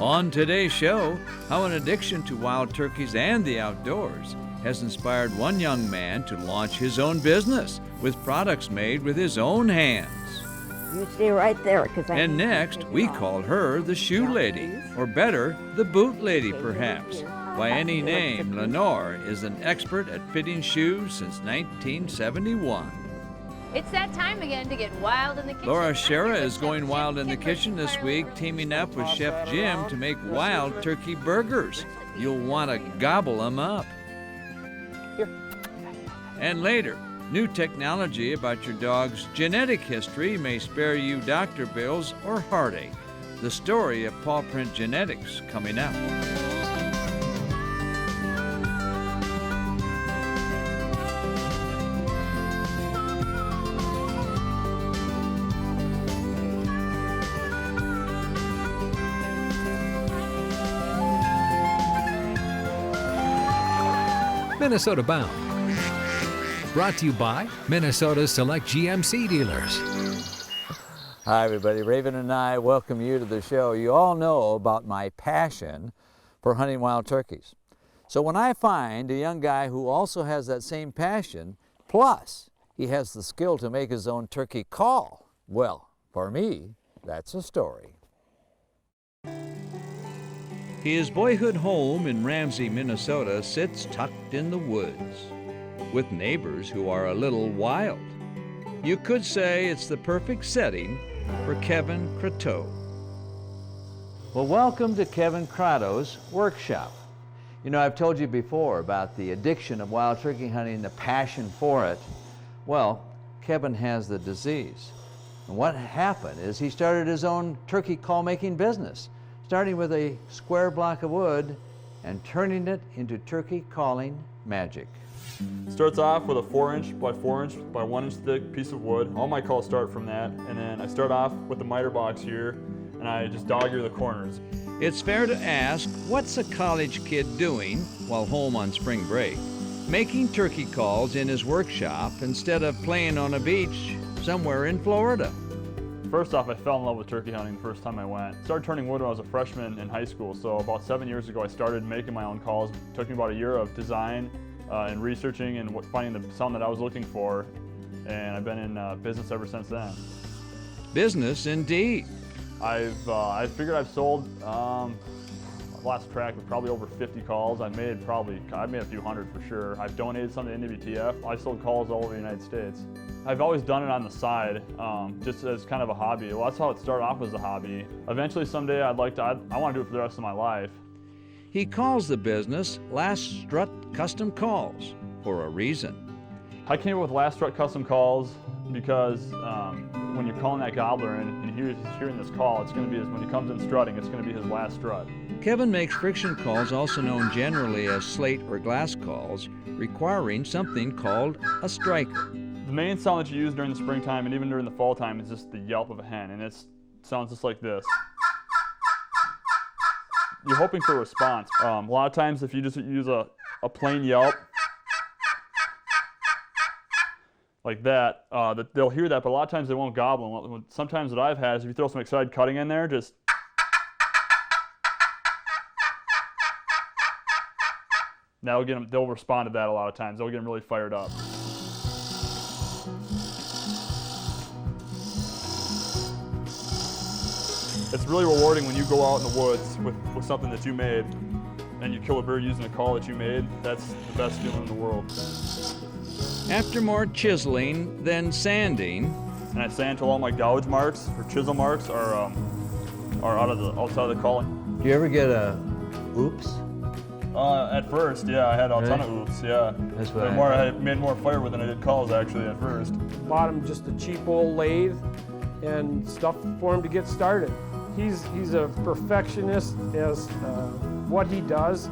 On today's show, how an addiction to wild turkeys and the outdoors has inspired one young man to launch his own business with products made with his own hands. You stay right there, And next, we call her the shoe lady, or better, the boot lady perhaps. By any name, Lenore is an expert at fitting shoes since 1971. It's that time again to get wild in the kitchen. Laura Shera is going wild in the kitchen this week, teaming up with Chef Jim to make wild turkey burgers. You'll want to gobble them up. And later, new technology about your dog's genetic history may spare you doctor bills or heartache. The story of Paw Print Genetics coming up. Minnesota Bound. Brought to you by Minnesota's select GMC dealers. Hi everybody, Raven and I welcome you to the show. You all know about my passion for hunting wild turkeys. So when I find a young guy who also has that same passion, plus he has the skill to make his own turkey call, well, for me, that's a story. His boyhood home in Ramsey, Minnesota sits tucked in the woods, with neighbors who are a little wild. You could say it's the perfect setting for Kevin Croteau. Well, welcome to Kevin Croteau's workshop. You know, I've told you before about the addiction of wild turkey hunting, the passion for it. Well, Kevin has the disease. And what happened is he started his own turkey call-making business, starting with a square block of wood and turning it into turkey calling magic. Starts off with a 4-inch by 4-inch by 1-inch thick piece of wood. All my calls start from that, and then I start off with the miter box here, and I just dog-ear the corners. It's fair to ask, what's a college kid doing while home on spring break? Making turkey calls in his workshop instead of playing on a beach somewhere in Florida. First off, I fell in love with turkey hunting the first time I went. Started turning wood when I was a freshman in high school, so about 7 years ago I started making my own calls. It took me about a year of design and researching and finding the sound that I was looking for, and I've been in business ever since then. Business indeed. I figured I've sold, last track with probably over 50 calls. I've made a few hundred for sure. I've donated some to NWTF. I sold calls all over the United States. I've always done it on the side, just as kind of a hobby. Well, that's how it started off as a hobby. Eventually someday I want to do it for the rest of my life. He calls the business Last Strut Custom Calls for a reason. I came up with Last Strut Custom Calls because when you're calling that gobbler and he's hearing this call, it's going to be when he comes in strutting, it's going to be his last strut. Kevin makes friction calls, also known generally as slate or glass calls, requiring something called a striker. The main sound that you use during the springtime and even during the fall time is just the yelp of a hen, and it sounds just like this. You're hoping for a response. A lot of times if you just use a plain yelp, like that, they'll hear that, but a lot of times they won't gobble. Sometimes what I've had is if you throw some excited cutting in there, just they'll respond to that a lot of times. They'll get them really fired up. It's really rewarding when you go out in the woods with something that you made and you kill a bird using a call that you made. That's the best feeling in the world. After more chiseling, then sanding. And I sand till all my gouge marks or chisel marks are outside of the calling. Do you ever get a oops? At first, yeah, I had a ton of oops, yeah. That's what I made more firewood than I did calls actually at first. Bought him just a cheap old lathe and stuff for him to get started. He's a perfectionist as what he does.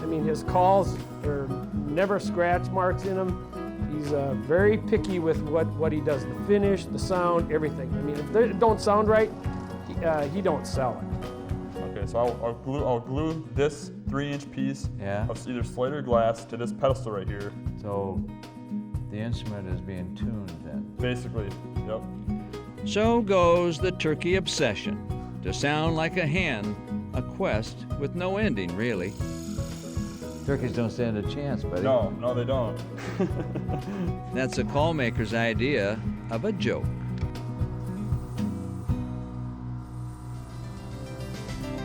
I mean, his calls are never scratch marks in them. He's very picky with what he does, the finish, the sound, everything. I mean, if they don't sound right, he don't sell it. Okay, so I'll glue this 3-inch piece of either slate or glass to this pedestal right here. So the instrument is being tuned then? Basically, yep. So goes the turkey obsession, to sound like a hen A quest with no ending, really. Turkeys don't stand a chance, buddy. No, they don't. That's a call maker's idea of a joke.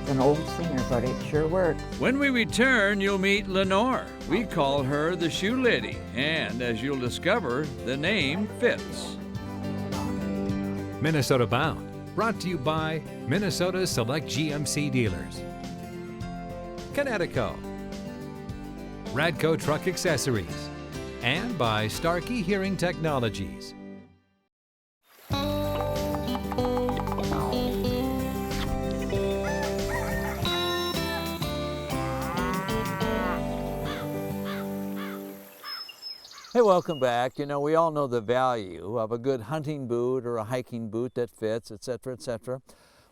It's an old singer, but it sure works. When we return, you'll meet Lenore. We call her the Shoe Lady, and as you'll discover, the name fits. Minnesota Bound, brought to you by Minnesota Select GMC Dealers, Connecticut, Radco Truck Accessories, and by Starkey Hearing Technologies. Hey, welcome back. You know, we all know the value of a good hunting boot or a hiking boot that fits, etc., etc.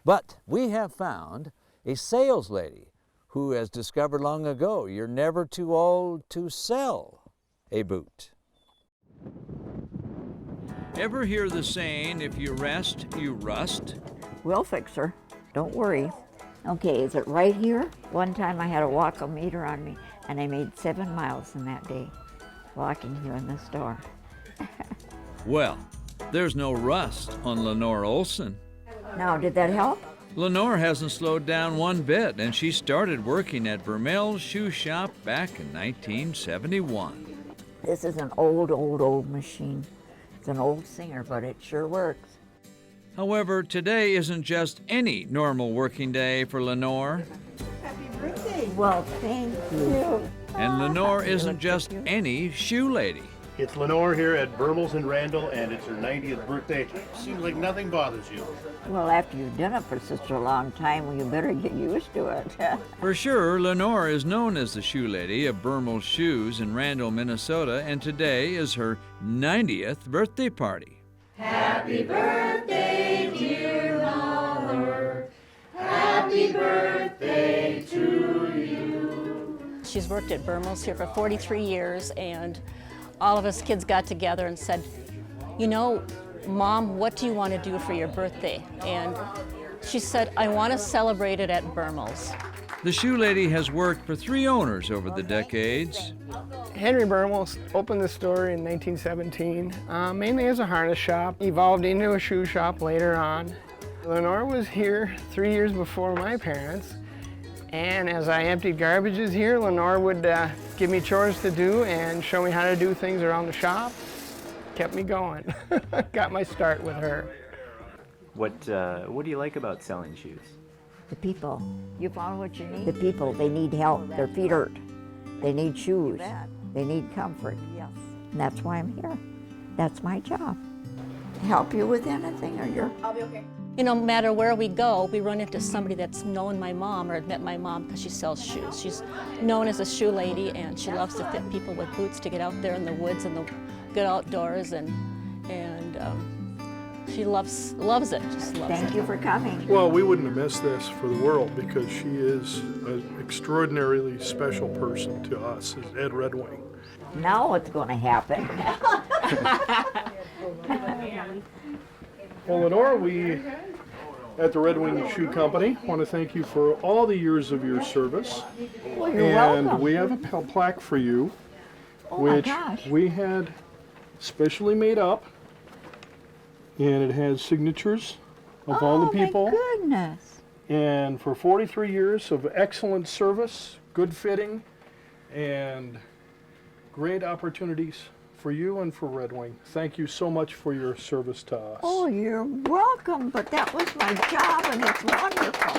But we have found a sales lady who has discovered long ago you're never too old to sell a boot. Ever hear the saying, if you rest, you rust? We'll fix her. Don't worry. Okay, is it right here? One time I had a walkometer on me, and I made 7 miles in that day, walking here in the store. Well, there's no rust on Lenore Olson. Now, did that help? Lenore hasn't slowed down one bit, and she started working at Vermel's Shoe Shop back in 1971. This is an old machine. It's an old singer, but it sure works. However, today isn't just any normal working day for Lenore. Well, thank you. And Lenore isn't just any shoe lady. It's Lenore here at Vermel's in Randall, and it's her 90th birthday. Seems like nothing bothers you. Well, after you've done it for such a long time, well, you better get used to it. For sure, Lenore is known as the shoe lady of Vermel's Shoes in Randall, Minnesota, and today is her 90th birthday party. Happy birthday, dear mother. Happy birthday to you. She's worked at Vermel's here for 43 years, and all of us kids got together and said, you know, Mom, what do you want to do for your birthday? And she said, I want to celebrate it at Vermel's. The shoe lady has worked for 3 owners over the decades. Henry Vermel's opened the store in 1917, mainly as a harness shop, evolved into a shoe shop later on. Lenore was here 3 years before my parents, and as I emptied garbages here, Lenore would give me chores to do and show me how to do things around the shop. Kept me going. Got my start with her. What do you like about selling shoes? The people. You found what you need? The people, they need help. Their feet hurt. They need shoes. They need comfort. Yes. And that's why I'm here. That's my job. Help you with anything, or you're... I'll be okay. You know, no matter where we go, we run into somebody that's known my mom or had met my mom because she sells shoes. She's known as a shoe lady, and she loves to fit people with boots to get out there in the woods and the good outdoors, and she loves it. Just loves Thank it. you for coming. Well, we wouldn't have missed this for the world because she is an extraordinarily special person to us as Ed Red Wing. Now what's going to happen? Well, Lenore, we at the Red Wing Shoe Company want to thank you for all the years of your service. Well, you're and welcome. we have a plaque for you, Oh my which gosh. we had specially made up, and it has signatures of all the people. Oh my goodness. And for 43 years of excellent service, good fitting, and great opportunities for you and for Red Wing. Thank you so much for your service to us. Oh, you're welcome, but that was my job, and it's wonderful.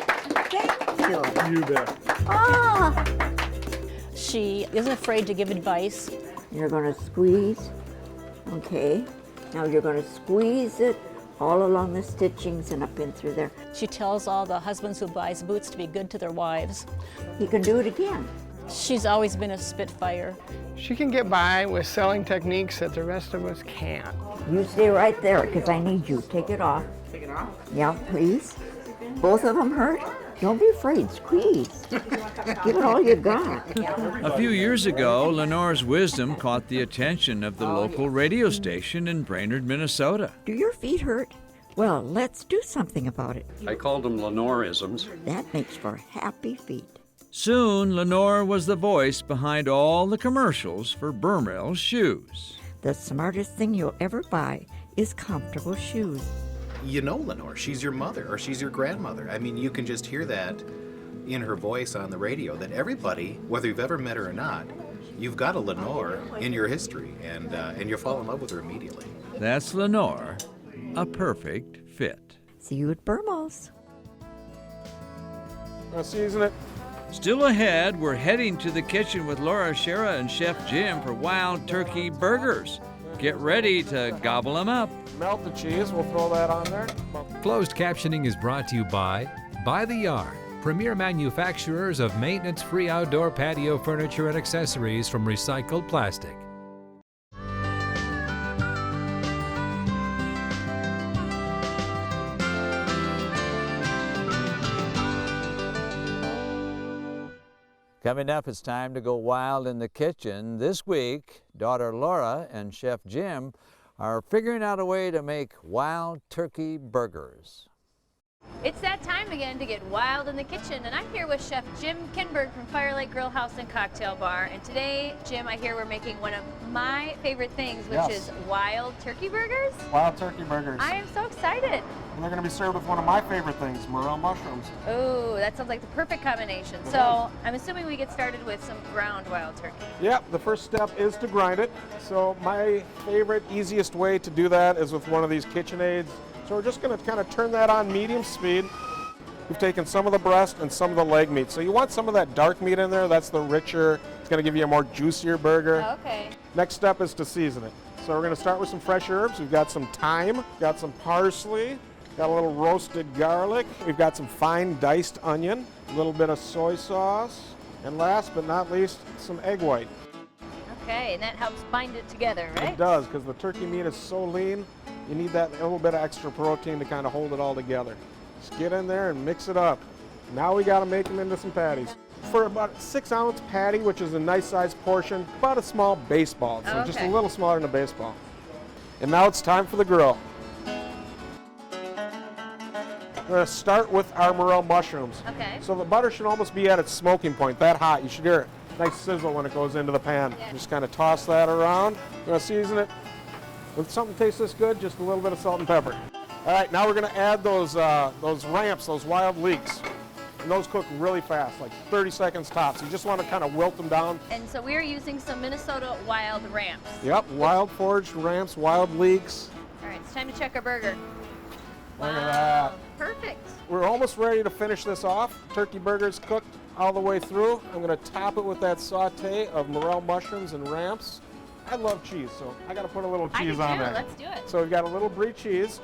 Thank you. You bet. Ah! She isn't afraid to give advice. You're going to squeeze. Okay. Now you're going to squeeze it all along the stitchings and up in through there. She tells all the husbands who buys boots to be good to their wives. You can do it again. She's always been a spitfire. She can get by with selling techniques that the rest of us can't. You stay right there, because I need you. Take it off. Take it off? Yeah, please. Both of them hurt? Don't be afraid. Squeeze. Give it all you got. A few years ago, Lenore's wisdom caught the attention of the local radio station in Brainerd, Minnesota. Do your feet hurt? Well, let's do something about it. I called them Lenore-isms. That makes for happy feet. Soon, Lenore was the voice behind all the commercials for Burmell's shoes. The smartest thing you'll ever buy is comfortable shoes. You know Lenore, she's your mother or she's your grandmother. I mean, you can just hear that in her voice on the radio, that everybody, whether you've ever met her or not, you've got a Lenore in your history, and you'll fall in love with her immediately. That's Lenore, a perfect fit. See you at Burmell's. I'll season it. Still ahead, we're heading to the kitchen with Laura Shera and Chef Jim for Wild Turkey Burgers. Get ready to gobble them up. Melt the cheese, we'll throw that on there. Closed captioning is brought to you by the Yard, premier manufacturers of maintenance-free outdoor patio furniture and accessories from recycled plastic. Coming up, it's time to go wild in the kitchen. This week, daughter Laura and Chef Jim are figuring out a way to make wild turkey burgers. It's that time again to get wild in the kitchen, and I'm here with Chef Jim Kinberg from Firelight Grill House and Cocktail Bar. And today, Jim, I hear we're making one of my favorite things, which is wild turkey burgers. Wild turkey burgers. I am so excited. And they're going to be served with one of my favorite things, morel mushrooms. Oh, that sounds like the perfect combination. So I'm assuming we get started with some ground wild turkey. Yep, the first step is to grind it. So my favorite, easiest way to do that is with one of these KitchenAids. So we're just going to kind of turn that on medium speed. We've taken some of the breast and some of the leg meat. So you want some of that dark meat in there. That's the richer, it's going to give you a more juicier burger. Okay. Next step is to season it. So we're going to start with some fresh herbs. We've got some thyme, got some parsley, got a little roasted garlic. We've got some fine diced onion, a little bit of soy sauce, and last but not least, some egg white. Okay, and that helps bind it together, right? It does, because the turkey meat is so lean, you need that little bit of extra protein to kind of hold it all together. Just get in there and mix it up. Now we got to make them into some patties. For about a 6-ounce patty, which is a nice sized portion, about a small baseball, so just a little smaller than a baseball. And now it's time for the grill. We're going to start with our morel mushrooms. Okay. So the butter should almost be at its smoking point, that hot. You should hear it. Nice sizzle when it goes into the pan. Yeah. Just kind of toss that around. We're going to season it with something that tastes this good, just a little bit of salt and pepper. All right, now we're going to add those ramps, those wild leeks. And those cook really fast, like 30 seconds tops. You just want to kind of wilt them down. And so we're using some Minnesota wild ramps. Yep, wild foraged ramps, wild leeks. All right, it's time to check our burger. Look at that. Perfect. We're almost ready to finish this off. Turkey burger's cooked all the way through. I'm going to top it with that saute of morel mushrooms and ramps. I love cheese, so I got to put a little cheese on there. Let's do it. So we've got a little brie cheese.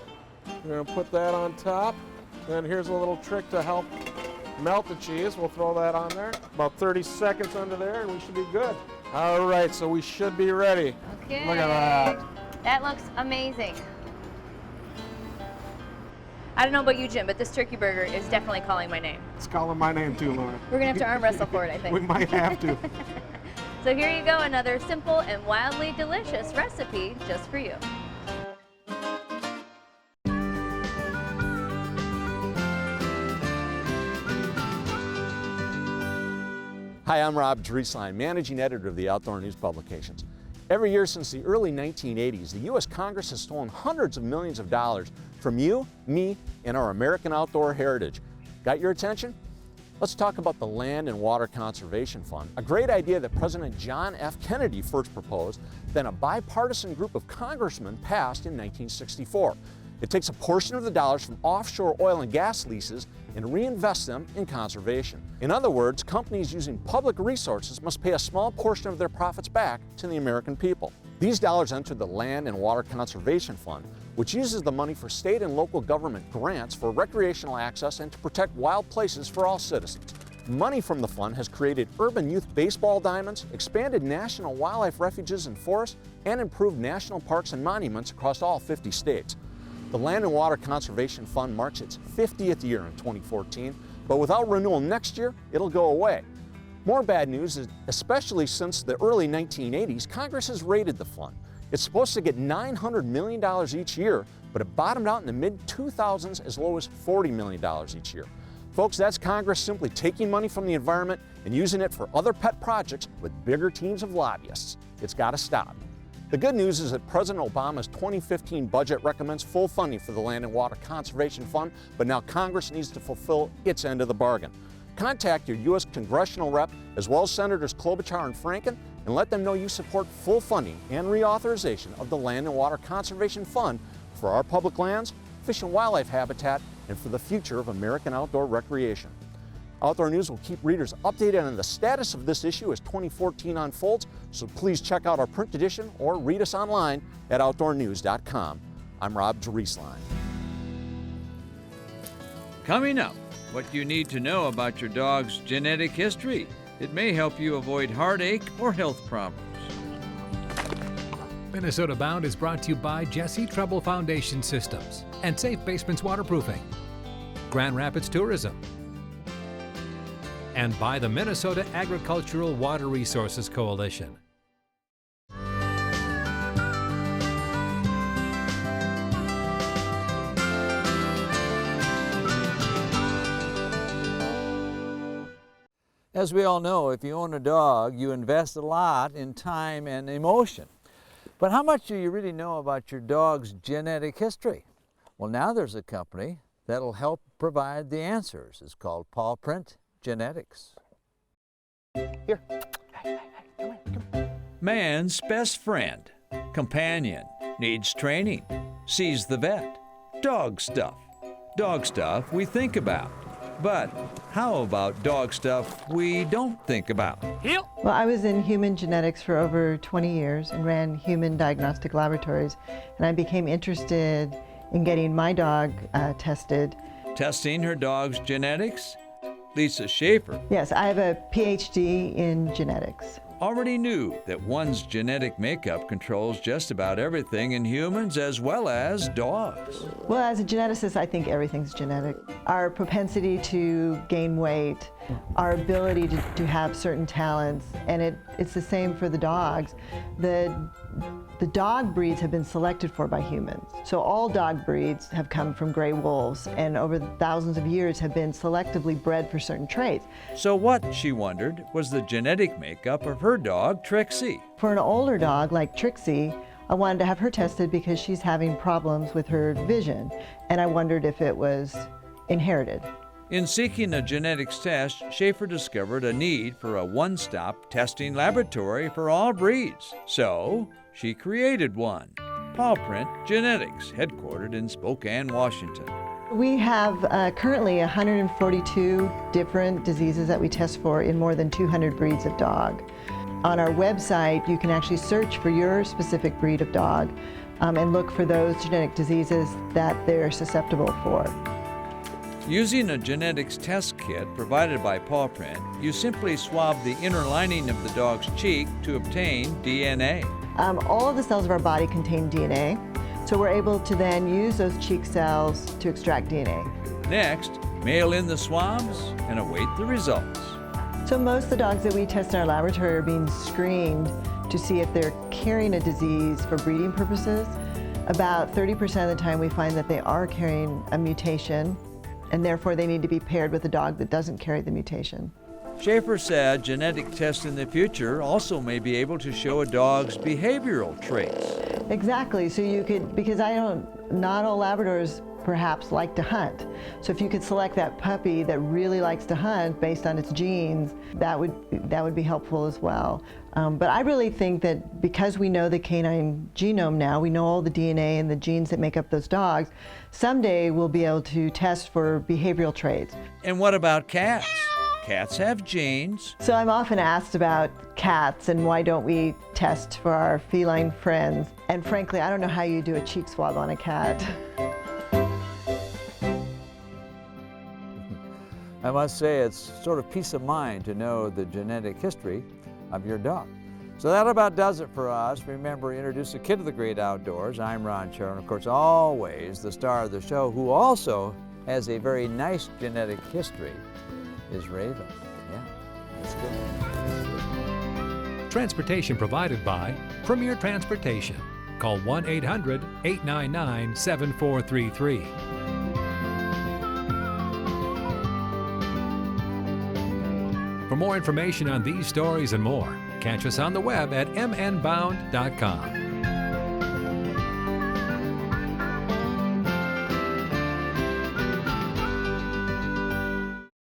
We're going to put that on top. And here's a little trick to help melt the cheese. We'll throw that on there. About 30 seconds under there, and we should be good. All right, so we should be ready. Okay. Look at that. That looks amazing. I don't know about you, Jim, but this turkey burger is definitely calling my name. It's calling my name too, Laura. We're going to have to arm wrestle for it, I think. We might have to. So here you go, another simple and wildly delicious recipe just for you. Hi, I'm Rob Drieslein, Managing Editor of the Outdoor News Publications. Every year since the early 1980s, the U.S. Congress has stolen hundreds of millions of dollars from you, me, and our American outdoor heritage. Got your attention? Let's talk about the Land and Water Conservation Fund, a great idea that President John F. Kennedy first proposed, then a bipartisan group of congressmen passed in 1964. It takes a portion of the dollars from offshore oil and gas leases and reinvests them in conservation. In other words, companies using public resources must pay a small portion of their profits back to the American people. These dollars enter the Land and Water Conservation Fund, which uses the money for state and local government grants for recreational access and to protect wild places for all citizens. Money from the fund has created urban youth baseball diamonds, expanded national wildlife refuges and forests, and improved national parks and monuments across all 50 states. The Land and Water Conservation Fund marks its 50th year in 2014, but without renewal next year, it'll go away. More bad news is, especially since the early 1980s, Congress has raided the fund. It's supposed to get $900 million each year, but it bottomed out in the mid-2000s as low as $40 million each year. Folks, that's Congress simply taking money from the environment and using it for other pet projects with bigger teams of lobbyists. It's got to stop. The good news is that President Obama's 2015 budget recommends full funding for the Land and Water Conservation Fund, but now Congress needs to fulfill its end of the bargain. Contact your U.S. congressional rep, as well as Senators Klobuchar and Franken, and let them know you support full funding and reauthorization of the Land and Water Conservation Fund for our public lands, fish and wildlife habitat, and for the future of American outdoor recreation. Outdoor News will keep readers updated on the status of this issue as 2014 unfolds, so please check out our print edition or read us online at outdoornews.com. I'm Rob Drieslein. Coming up, what you need to know about your dog's genetic history. It may help you avoid heartache or health problems. Minnesota Bound is brought to you by Jesse Treble Foundation Systems and Safe Basements Waterproofing, Grand Rapids Tourism, and by the Minnesota Agricultural Water Resources Coalition. As we all know, if you own a dog, you invest a lot in time and emotion. But how much do you really know about your dog's genetic history? Well, now there's a company that'll help provide the answers. It's called Paw Print Genetics. Here. Man's best friend, companion, needs training, sees the vet. Dog stuff. Dog stuff we think about. But how about dog stuff we don't think about? Well, I was in human genetics for over 20 years and ran human diagnostic laboratories, and I became interested in getting my dog tested. Testing her dog's genetics? Lisa Schaefer Yes, I have a PhD in genetics. already knew that one's genetic makeup controls just about everything in humans as well as dogs. Well, as a geneticist, I think everything's genetic. Our propensity to gain weight, our ability to have certain talents, and it's the same for the dogs. The dog breeds have been selected for by humans. So all dog breeds have come from gray wolves and over thousands of years have been selectively bred for certain traits. So what, she wondered, was the genetic makeup of her dog, Trixie? For an older dog like Trixie, I wanted to have her tested because she's having problems with her vision, and I wondered if it was inherited. In seeking a genetics test, Schaefer discovered a need for a one-stop testing laboratory for all breeds. So she created one, Paw Print Genetics, headquartered in Spokane, Washington. We have currently 142 different diseases that we test for in more than 200 breeds of dog. On our website, you can actually search for your specific breed of dog and look for those genetic diseases that they're susceptible for. Using a genetics test kit provided by Paw Print, you simply swab the inner lining of the dog's cheek to obtain DNA. All of the cells of our body contain DNA, so we're able to then use those cheek cells to extract DNA. Next, mail in the swabs and await the results. So most of the dogs that we test in our laboratory are being screened to see if they're carrying a disease for breeding purposes. About 30% of the time we find that they are carrying a mutation, and therefore they need to be paired with a dog that doesn't carry the mutation. Schaefer said genetic tests in the future also may be able to show a dog's behavioral traits. Exactly, so you could, because not all Labradors perhaps like to hunt. So if you could select that puppy that really likes to hunt based on its genes, that would be helpful as well. But I really think that because we know the canine genome now, we know all the DNA and the genes that make up those dogs, someday we'll be able to test for behavioral traits. And what about cats? Cats have genes. So I'm often asked about cats and why don't we test for our feline friends. And frankly, I don't know how you do a cheek swab on a cat. I must say it's sort of peace of mind to know the genetic history of your dog. So that about does it for us. Remember, introduce a kid to the great outdoors. I'm Ron Sherrill, and of course, always the star of the show, who also has a very nice genetic history, is Raven. Yeah, that's good. Transportation provided by Premier Transportation. Call 1-800-899-7433. For more information on these stories and more, catch us on the web at mnbound.com.